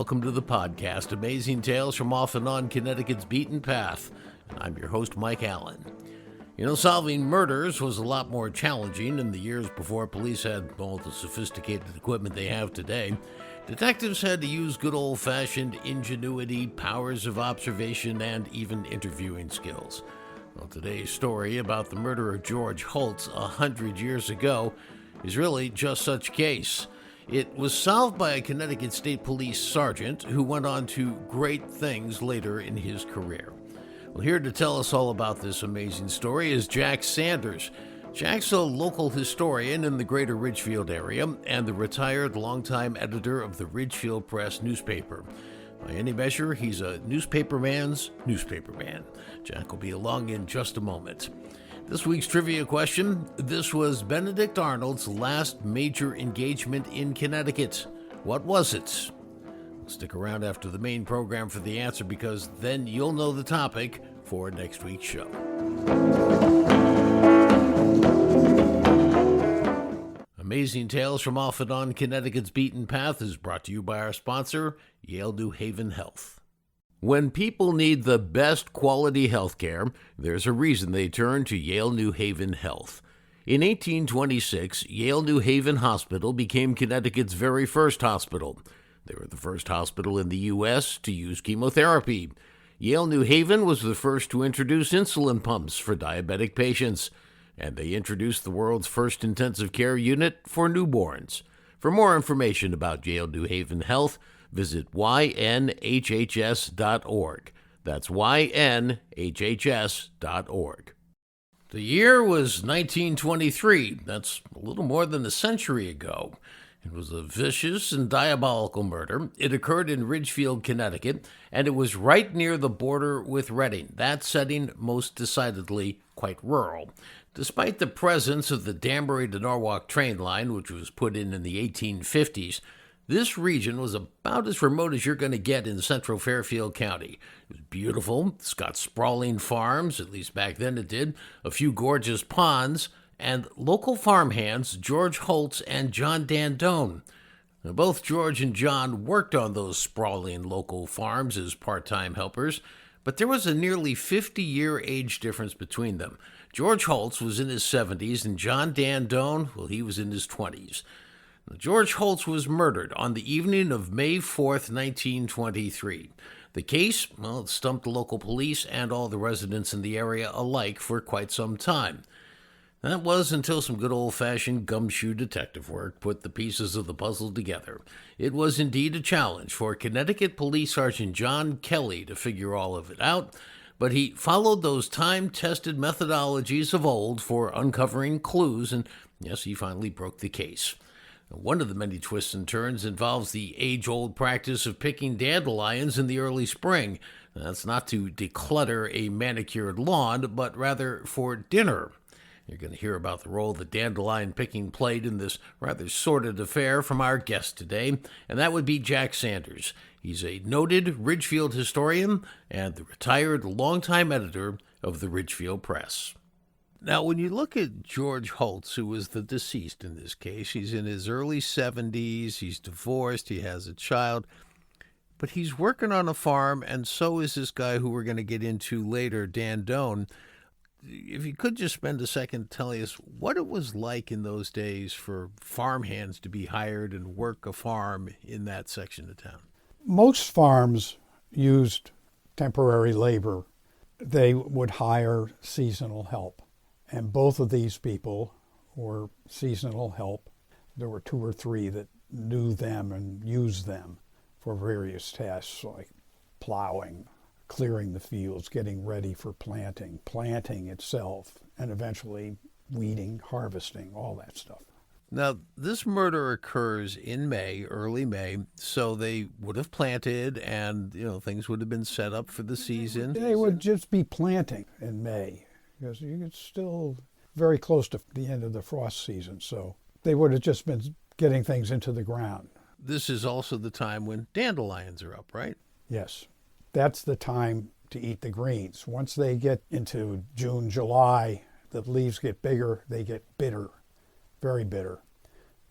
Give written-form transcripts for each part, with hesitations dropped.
welcome to the podcast, Amazing Tales from Off and On Connecticut's Beaten Path. And I'm your host, Mike Allen. You know, solving murders was a lot more challenging in the years before police had all the sophisticated equipment they have today. Detectives had to use good old-fashioned ingenuity, powers of observation, and even interviewing skills. Well, today's story about the murder of George Holtz 100 years ago is really just such a case. It was solved by a Connecticut State Police sergeant who went on to great things later in his career. Well, here to tell us all about this amazing story is Jack Sanders. Jack's a local historian in the greater Ridgefield area and the retired longtime editor of the Ridgefield Press newspaper. By any measure, he's a newspaperman's newspaperman. Jack will be along in just a moment. This week's trivia question: this was Benedict Arnold's last major engagement in Connecticut. What was it? Stick around after the main program for the answer, because then you'll know the topic for next week's show. Amazing Tales from Off and On Connecticut's Beaten Path is brought to you by our sponsor, Yale New Haven Health. When people need the best quality health care, there's a reason they turn to Yale New Haven Health. In 1826, Yale New Haven Hospital became Connecticut's very first hospital. They were the first hospital in the U.S. to use chemotherapy. Yale New Haven was the first to introduce insulin pumps for diabetic patients, and they introduced the world's first intensive care unit for newborns. For more information about Yale New Haven Health, visit ynhhs.org. That's ynhhs.org. The year was 1923. That's a little more than a century ago. It was a vicious and diabolical murder. It occurred in Ridgefield, Connecticut, and it was right near the border with Reading, that setting most decidedly quite rural. Despite the presence of the Danbury to Norwalk train line, which was put in the 1850s, this region was about as remote as you're going to get in central Fairfield County. It was beautiful. It's got sprawling farms, at least back then it did, a few gorgeous ponds, and local farmhands George Holtz and John Dandone. Now, both George and John worked on those sprawling local farms as part-time helpers, but there was a nearly 50-year age difference between them. George Holtz was in his 70s, and John Dandone, well, he was in his 20s. George Holtz was murdered on the evening of May 4th, 1923. The case, well, it stumped the local police and all the residents in the area alike for quite some time. That was until some good old-fashioned gumshoe detective work put the pieces of the puzzle together. It was indeed a challenge for Connecticut Police Sergeant John Kelly to figure all of it out, but he followed those time-tested methodologies of old for uncovering clues, and yes, he finally broke the case. One of the many twists and turns involves the age-old practice of picking dandelions in the early spring. That's not to declutter a manicured lawn, but rather for dinner. You're going to hear about the role that dandelion picking played in this rather sordid affair from our guest today, and that would be Jack Sanders. He's a noted Ridgefield historian and the retired longtime editor of the Ridgefield Press. Now, when you look at George Holtz, who was the deceased in this case, he's in his early 70s, he's divorced, he has a child, but he's working on a farm, and so is this guy who we're going to get into later, Dandone. If you could just spend a second telling us what it was like in those days for farmhands to be hired and work a farm in that section of town. Most farms used temporary labor. They would hire seasonal help. And both of these people were seasonal help. There were two or three that knew them and used them for various tasks like plowing, clearing the fields, getting ready for planting itself, and eventually weeding, harvesting, all that stuff. Now, this murder occurs in May, early May, so they would have planted and, things would have been set up for the season. They would just be planting in May, because it's still very close to the end of the frost season, so they would have just been getting things into the ground. This is also the time when dandelions are up, right? Yes. That's the time to eat the greens. Once they get into June, July, the leaves get bigger, they get bitter, very bitter.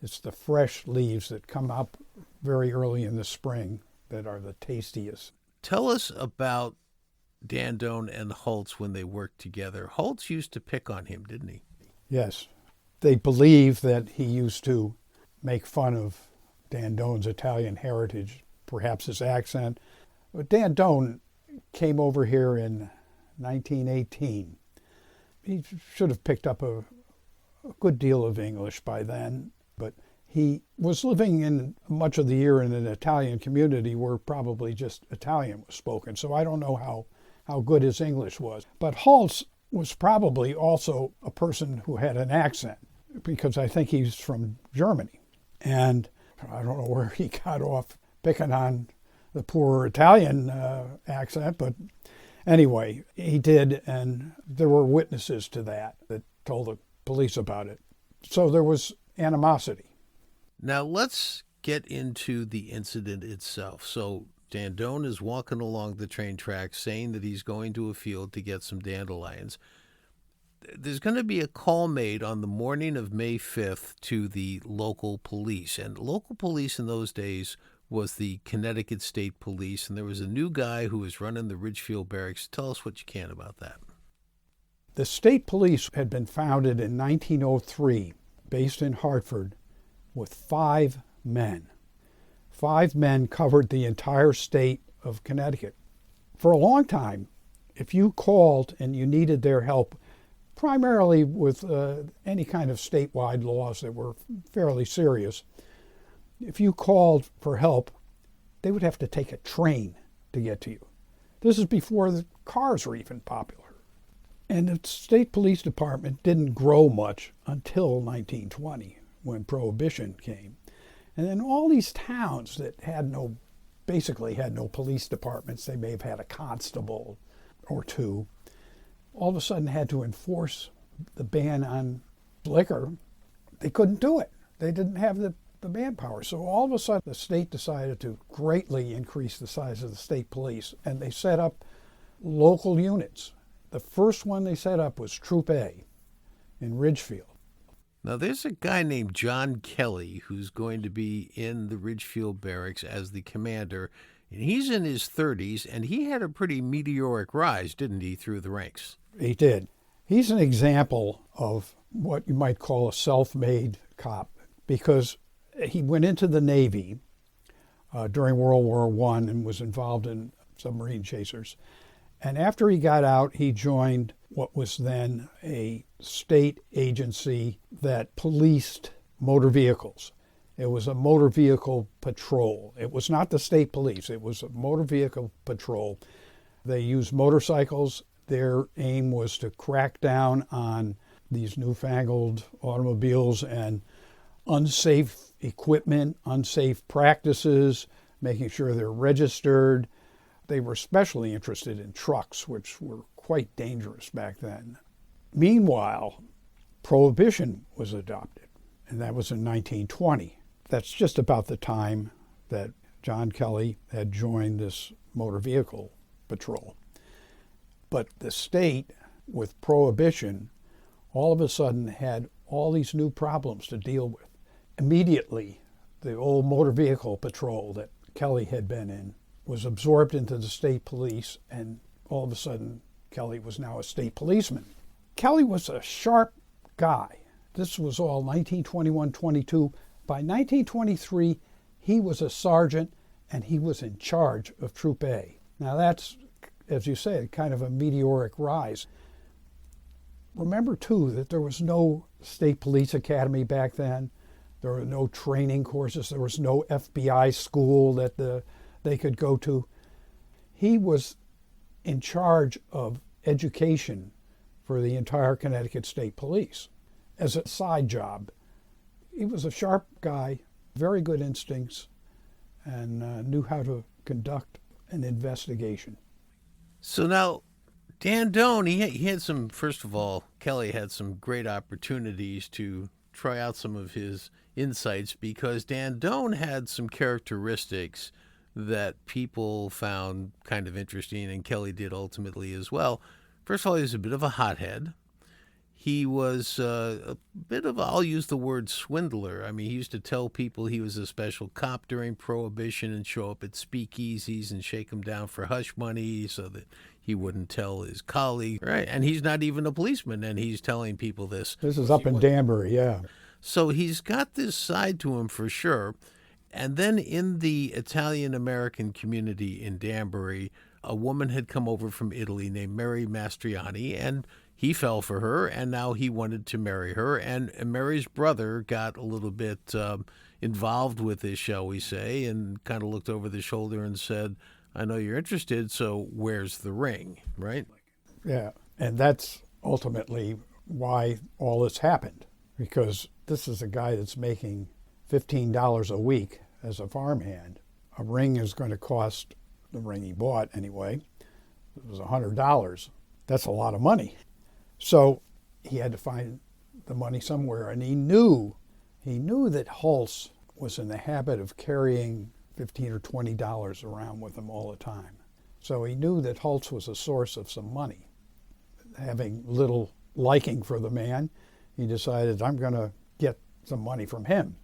It's the fresh leaves that come up very early in the spring that are the tastiest. Tell us about Dandone and Holtz when they worked together. Holtz used to pick on him, didn't he? Yes. They believe that he used to make fun of Dandone's Italian heritage, perhaps his accent. But Dandone came over here in 1918. He should have picked up a good deal of English by then, but he was living in much of the year in an Italian community where probably just Italian was spoken, so I don't know how good his English was. But Holtz was probably also a person who had an accent, because I think he's from Germany. And I don't know where he got off picking on the poor Italian accent, but anyway, he did, and there were witnesses to that told the police about it. So there was animosity. Now let's get into the incident itself. So Dandone is walking along the train tracks saying that he's going to a field to get some dandelions. There's going to be a call made on the morning of May 5th to the local police. And local police in those days was the Connecticut State Police. And there was a new guy who was running the Ridgefield Barracks. Tell us what you can about that. The state police had been founded in 1903, based in Hartford, with 5 men. 5 men covered the entire state of Connecticut. For a long time, if you called and you needed their help, primarily with any kind of statewide laws that were fairly serious, if you called for help, they would have to take a train to get to you. This is before the cars were even popular. And the state police department didn't grow much until 1920, when Prohibition came. And then all these towns that basically had no police departments, they may have had a constable or 2, all of a sudden had to enforce the ban on liquor. They couldn't do it. They didn't have the manpower. So all of a sudden the state decided to greatly increase the size of the state police, and they set up local units. The first one they set up was Troop A in Ridgefield. Now, there's a guy named John Kelly who's going to be in the Ridgefield Barracks as the commander, and he's in his 30s, and he had a pretty meteoric rise, didn't he, through the ranks? He did. He's an example of what you might call a self-made cop, because he went into the Navy during World War I and was involved in submarine chasers. And after he got out, he joined what was then a state agency that policed motor vehicles. It was a motor vehicle patrol. It was not the state police. It was a motor vehicle patrol. They used motorcycles. Their aim was to crack down on these newfangled automobiles and unsafe equipment, unsafe practices, making sure they're registered. They were especially interested in trucks, which were quite dangerous back then. Meanwhile, Prohibition was adopted, and that was in 1920. That's just about the time that John Kelly had joined this motor vehicle patrol. But the state, with Prohibition, all of a sudden had all these new problems to deal with. Immediately, the old motor vehicle patrol that Kelly had been in was absorbed into the state police, and all of a sudden, Kelly was now a state policeman. Kelly was a sharp guy. This was all 1921-22. By 1923, he was a sergeant, and he was in charge of Troop A. Now that's, as you said, kind of a meteoric rise. Remember, too, that there was no state police academy back then. There were no training courses. There was no FBI school that they could go to. He was in charge of education for the entire Connecticut State Police as a side job. He was a sharp guy, very good instincts, and knew how to conduct an investigation. So now, Dandone, he had some, first of all, Kelly had some great opportunities to try out some of his insights, because Dandone had some characteristics that people found kind of interesting, and Kelly did ultimately as well. First of all, he was a bit of a hothead. he was a bit of, I'll use the word swindler. I mean, he used to tell people he was a special cop during Prohibition and show up at speakeasies and shake them down for hush money so that he wouldn't tell his colleague. Right. And he's not even a policeman, and he's telling people this. This is up in Danbury, yeah. So he's got this side to him for sure. And then in the Italian-American community in Danbury, a woman had come over from Italy named Mary Mastriani, and he fell for her, and now he wanted to marry her. And Mary's brother got a little bit involved with this, shall we say, and kind of looked over the shoulder and said, I know you're interested, so where's the ring, right? Yeah, and that's ultimately why all this happened, because this is a guy that's making $15 a week as a farmhand. A ring is going to cost, the ring he bought anyway, it was $100. That's a lot of money. So he had to find the money somewhere, and he knew that Hulse was in the habit of carrying $15 or $20 around with him all the time. So he knew that Hulse was a source of some money. Having little liking for the man, he decided, I'm going to get some money from him.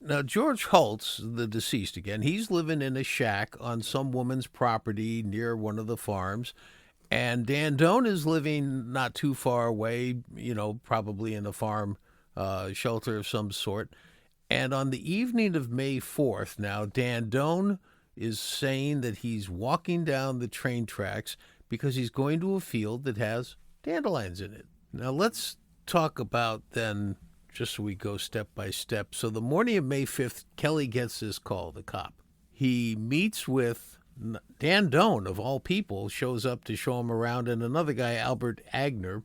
Now, George Hulse, the deceased again, he's living in a shack on some woman's property near one of the farms. And Dan Doan is living not too far away, probably in a farm shelter of some sort. And on the evening of May 4th, now, Dan Doan is saying that he's walking down the train tracks because he's going to a field that has dandelions in it. Now, let's talk about then, just so we go step by step. So the morning of May 5th, Kelly gets this call, the cop. He meets with Dan Doan, of all people, shows up to show him around, and another guy, Albert Agner.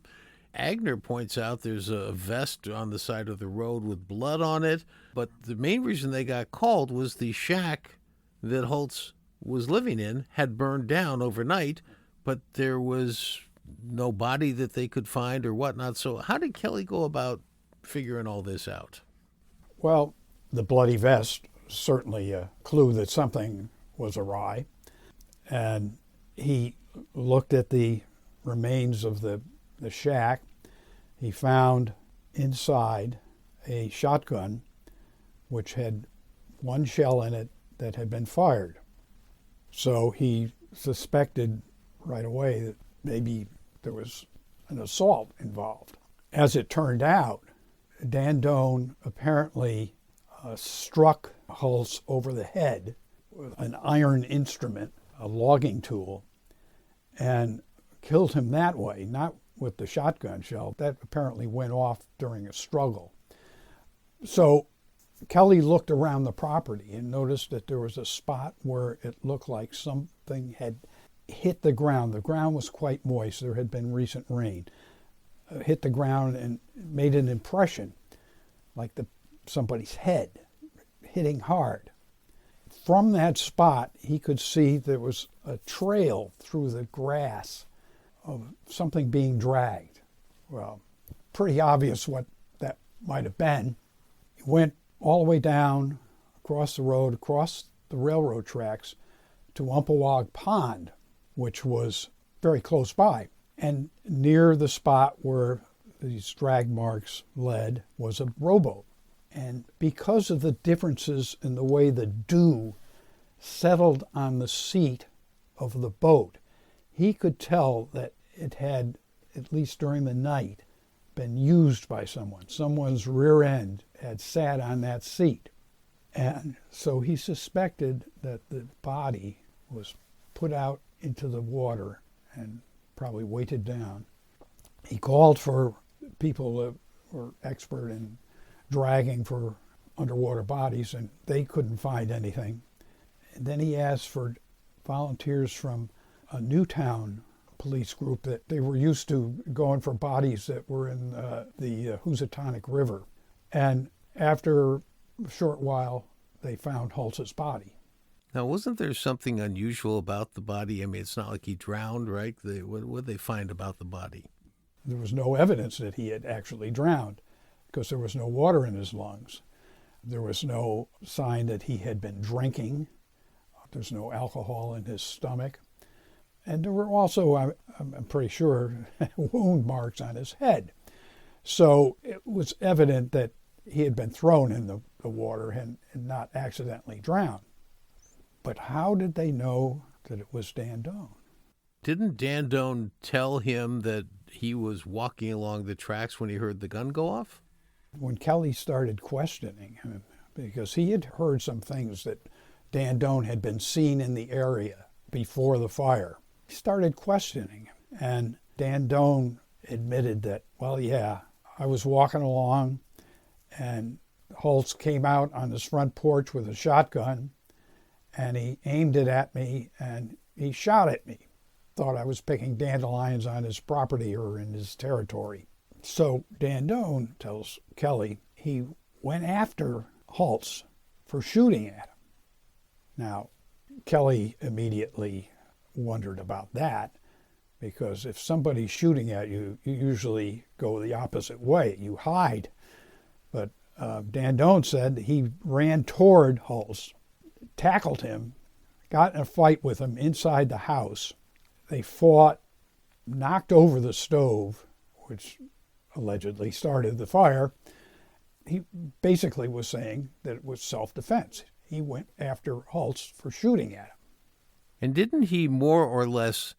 Agner points out there's a vest on the side of the road with blood on it, but the main reason they got called was the shack that Hulse was living in had burned down overnight, but there was no body that they could find or whatnot. So how did Kelly go about figuring all this out? Well, the bloody vest, certainly a clue that something was awry. And he looked at the remains of the shack. He found inside a shotgun which had one shell in it that had been fired. So he suspected right away that maybe there was an assault involved. As it turned out, Dan Doan apparently struck Hulse over the head with an iron instrument, a logging tool, and killed him that way, not with the shotgun shell. That apparently went off during a struggle. So Kelly looked around the property and noticed that there was a spot where it looked like something had hit the ground. The ground was quite moist. There had been recent rain. Hit the ground and made an impression like somebody's head hitting hard. From that spot, he could see there was a trail through the grass of something being dragged. Well, pretty obvious what that might have been. He went all the way down, across the road, across the railroad tracks to Umpawag Pond, which was very close by. And near the spot where these drag marks led was a rowboat. And because of the differences in the way the dew settled on the seat of the boat, he could tell that it had, at least during the night, been used by someone. Someone's rear end had sat on that seat. And so he suspected that the body was put out into the water and probably weighted down. He called for people that were expert in dragging for underwater bodies, and they couldn't find anything. And then he asked for volunteers from a Newtown police group that they were used to going for bodies that were in the Housatonic River. And after a short while, they found Hulse's body. Now, wasn't there something unusual about the body? I mean, it's not like he drowned, right? What did they find about the body? There was no evidence that he had actually drowned because there was no water in his lungs. There was no sign that he had been drinking. There's no alcohol in his stomach. And there were also, I'm pretty sure, wound marks on his head. So it was evident that he had been thrown in the water and not accidentally drowned. But how did they know that it was Dan Doan? Didn't Dan Doan tell him that he was walking along the tracks when he heard the gun go off? When Kelly started questioning him, because he had heard some things that Dan Doan had been seen in the area before the fire, he started questioning him. And Dan Doan admitted that, well, yeah, I was walking along and Holtz came out on his front porch with a shotgun and he aimed it at me and he shot at me. Thought I was picking dandelions on his property or in his territory. So Dan Doan tells Kelly he went after Holtz for shooting at him. Now, Kelly immediately wondered about that, because if somebody's shooting at you, you usually go the opposite way. You hide. But Dan Doan said he ran toward Holtz, tackled him, got in a fight with him inside the house. They fought, knocked over the stove, which allegedly started the fire. He basically was saying that it was self-defense. He went after Holtz for shooting at him. And didn't he more or less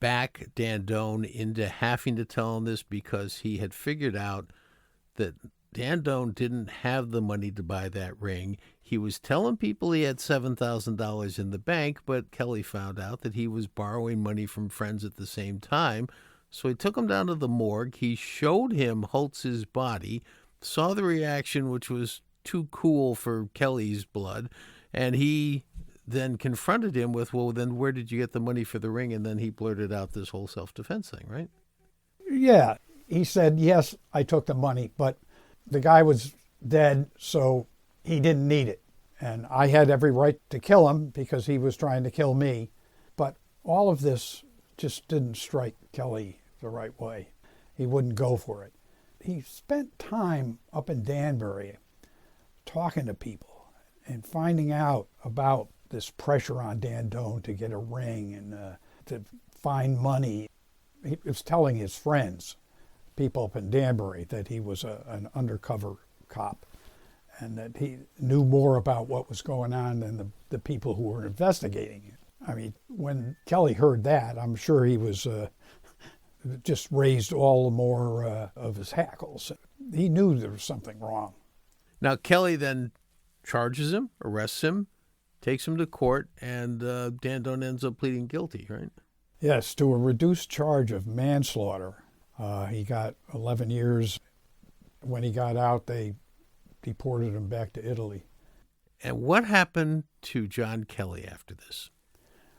back Dan Doan into having to tell him this because he had figured out that Dan Doan didn't have the money to buy that ring? He was telling people he had $7,000 in the bank, but Kelly found out that he was borrowing money from friends at the same time. So he took him down to the morgue. He showed him Holtz's body, saw the reaction, which was too cool for Kelly's blood, and he then confronted him with, well, then where did you get the money for the ring? And then he blurted out this whole self-defense thing, right? Yeah. He said, yes, I took the money, but the guy was dead, so he didn't need it. And I had every right to kill him because he was trying to kill me. But all of this just didn't strike Kelly the right way. He wouldn't go for it. He spent time up in Danbury talking to people and finding out about this pressure on Dan Doan to get a ring and to find money. He was telling his friends, people up in Danbury, that he was an undercover cop and that he knew more about what was going on than the people who were investigating it. I mean, when Kelly heard that, I'm sure he was just raised all the more of his hackles. He knew there was something wrong. Now, Kelly then charges him, arrests him, takes him to court, and Dan Doan ends up pleading guilty, right? Yes, to a reduced charge of manslaughter. He got 11 years. When he got out, they deported him back to Italy. And what happened to John Kelly after this?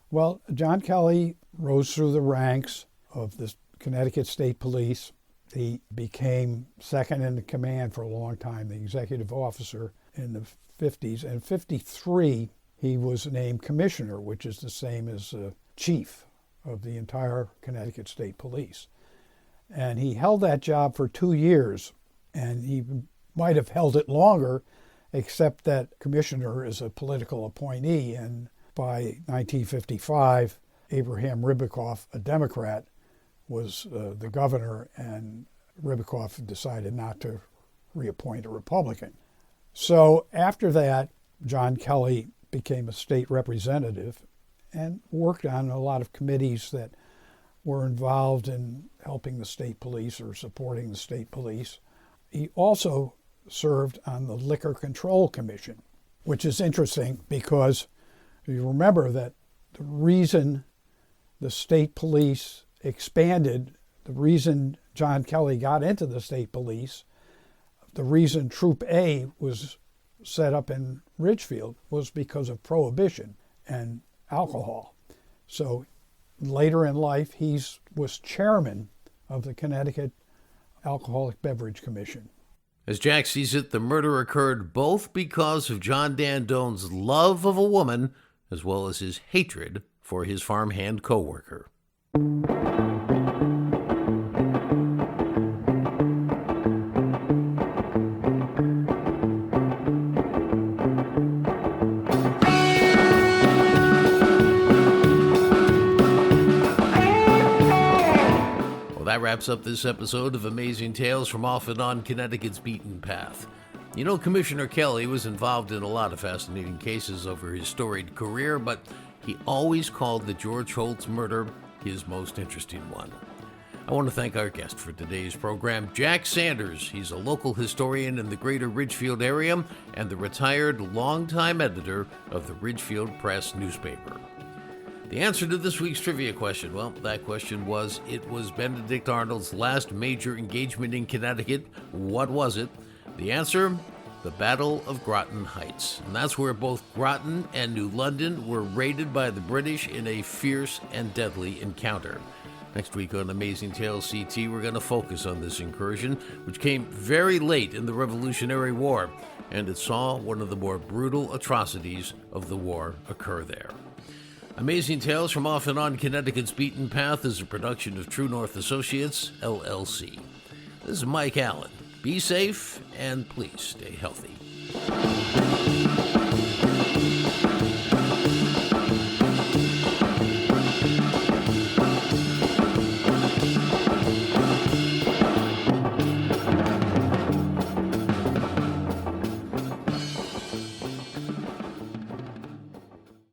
Well, John Kelly rose through the ranks of the Connecticut State Police. He became second in command for a long time, the executive officer in the 50s. And 53, he was named commissioner, which is the same as chief of the entire Connecticut State Police. And he held that job for 2 years, and he might have held it longer, except that commissioner is a political appointee. And by 1955, Abraham Ribicoff, a Democrat, was the governor, and Ribicoff decided not to reappoint a Republican. So after that, John Kelly became a state representative and worked on a lot of committees that were involved in helping the state police or supporting the state police. He also served on the Liquor Control Commission, which is interesting because you remember that the reason the state police expanded, the reason John Kelly got into the state police, the reason Troop A was set up in Ridgefield was because of prohibition and alcohol. So later in life, he was chairman of the Connecticut Alcoholic Beverage Commission. As Jack sees it, the murder occurred both because of John Dan Doan's love of a woman as well as his hatred for his farmhand co-worker. That wraps wraps up this episode of Amazing Tales from Off and On Connecticut's Beaten Path. You know, Commissioner Kelly was involved in a lot of fascinating cases over his storied career, but he always called the George Holtz murder his most interesting one. I want to thank our guest for today's program, Jack Sanders. He's a local historian in the greater Ridgefield area and the retired longtime editor of the Ridgefield Press newspaper. The answer to this week's trivia question, well, that question was, it was Benedict Arnold's last major engagement in Connecticut. What was it? The answer, the Battle of Groton Heights. And that's where both Groton and New London were raided by the British in a fierce and deadly encounter. Next week on Amazing Tales CT, we're going to focus on this incursion, which came very late in the Revolutionary War, and it saw one of the more brutal atrocities of the war occur there. Amazing Tales from Off and On Connecticut's Beaten Path is a production of True North Associates, LLC. This is Mike Allen. Be safe, and please stay healthy.